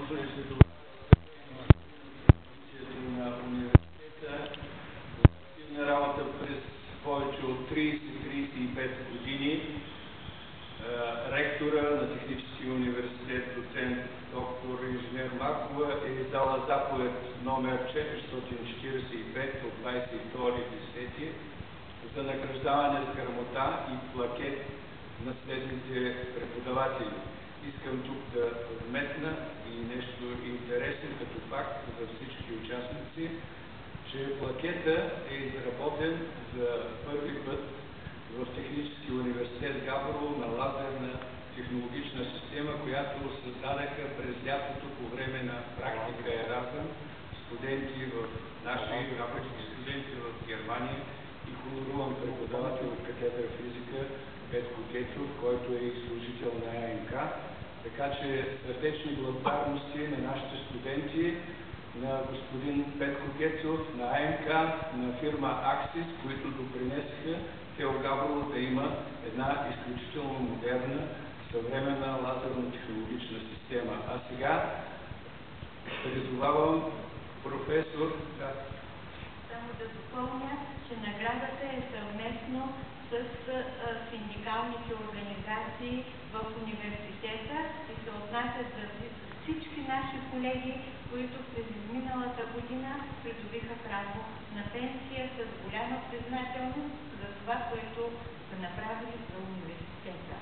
на университета, активна работа през повече от 30-35 години. Ректора на Техническия университет, доцент доктор инженер Маркова, е издала заповед номер 445 от 22.10. за награждаване с грамота и плакет на следните преподаватели. Искам тук да вметна и нещо интересен като факт за всички участници, че плакета е изработен за първи път в Техническия университет Габрово на лазерна технологична система, която създадаха през лятото по време на практика Еразъм студенти в наши работни студенти в Германия и хоноруван преподавател от катедра физика Петко Гечов, който е и служител на АМК. Така че сърдечни благодарности на нашите студенти, на господин Петко Гецов, на АМК, на фирма Аксис, които допринесаха ТЕЛ Габрово да има една изключително модерна, съвременна лазерно-технологична система. А сега призовавам професор... Само да допълня, че наградата е съвместно с синдикалните организации в университета и се отнасят за всички наши колеги, които през изминалата година придобиха право на пенсия с голяма признателност за това, което са направили за университета.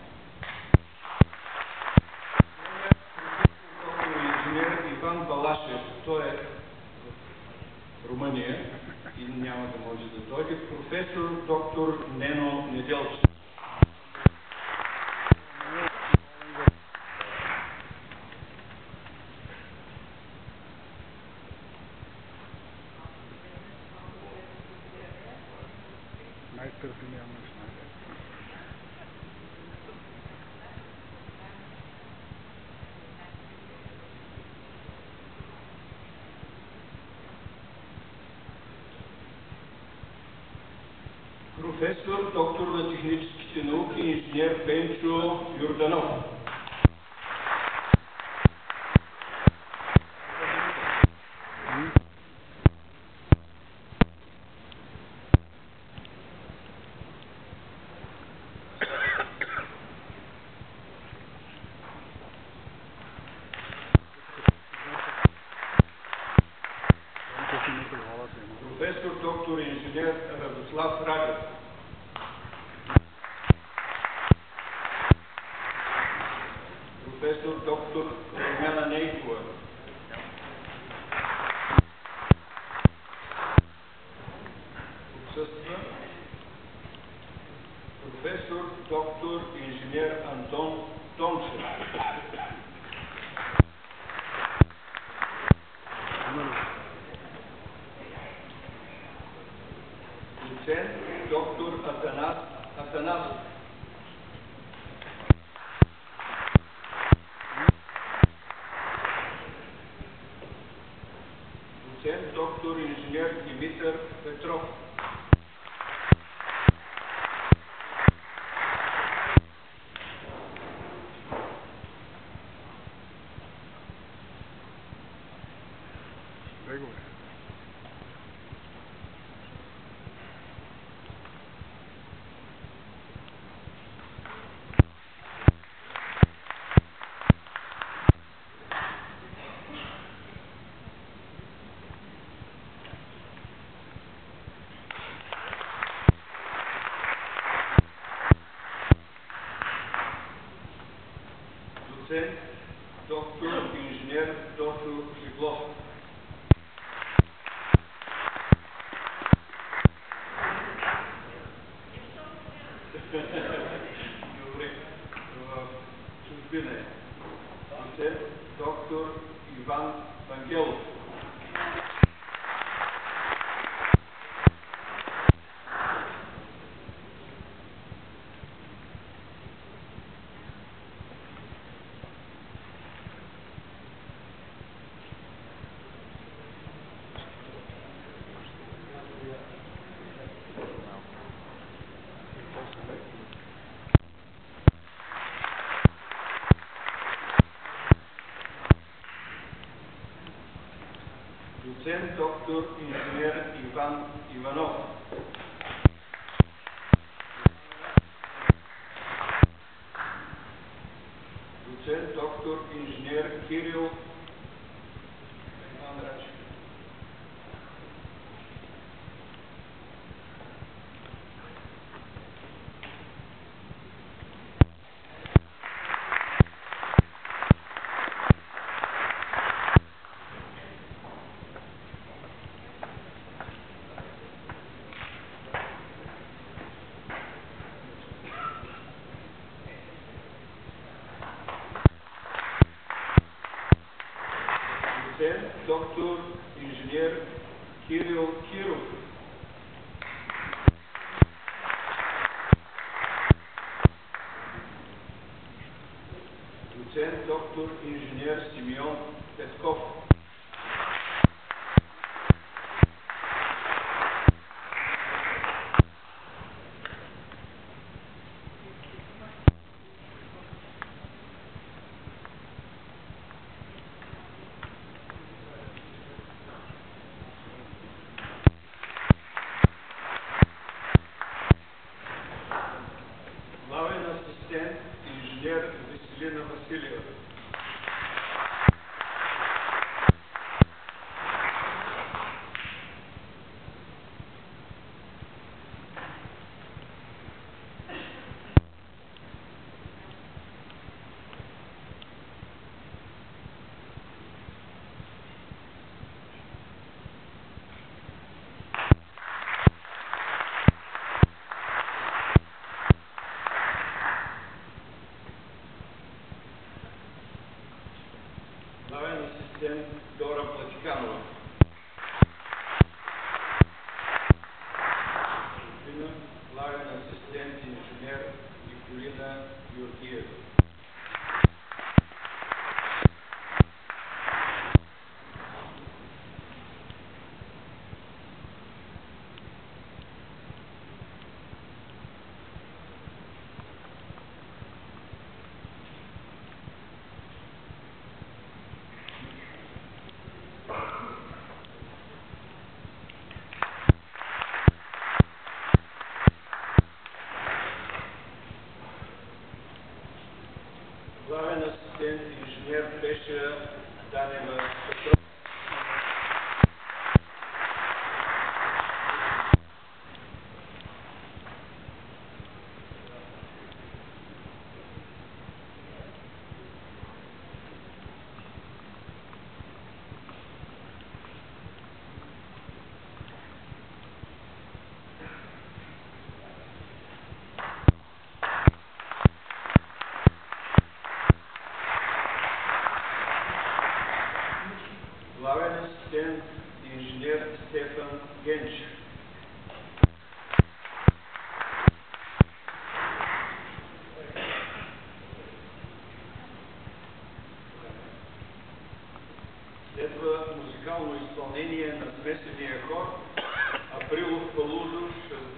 Доктор инженер Иван Балашев, той е в Румъния и няма да може да дойде. Професор доктор Нено Неделчев. Професор, доктор на техническите науки, инженер Пенчо Йорданов. Професор, доктор инженер Радослав Радев. Професор доктор Румяна Нейкова. Отсъства. Професор доктор инженер Антон Тончев. Доцент доктор Атанас Атанасов. Доцент доктор инженер Димитър Петров. Доцент доктор инженер Дочо Жиглов. Добре. В чужбина е. Доцент доктор Иван Вангелов. доцент доктор инженер Иван Иванов, доцент доктор инженер Кирил Андрашев, доцент доктор инженер Кирил Киров, доцент доктор инженер Симеон Петков, главен асистент инженер Веселина Василева, главен асистент Дора Платиканова, главен асистент инженер Николина Георгиева, главен асистент инженер Пеша Данева Петров, главен асистент инженер Стефан Генчев, следва музикално изпълнение на смесения хор Априлов Палузов с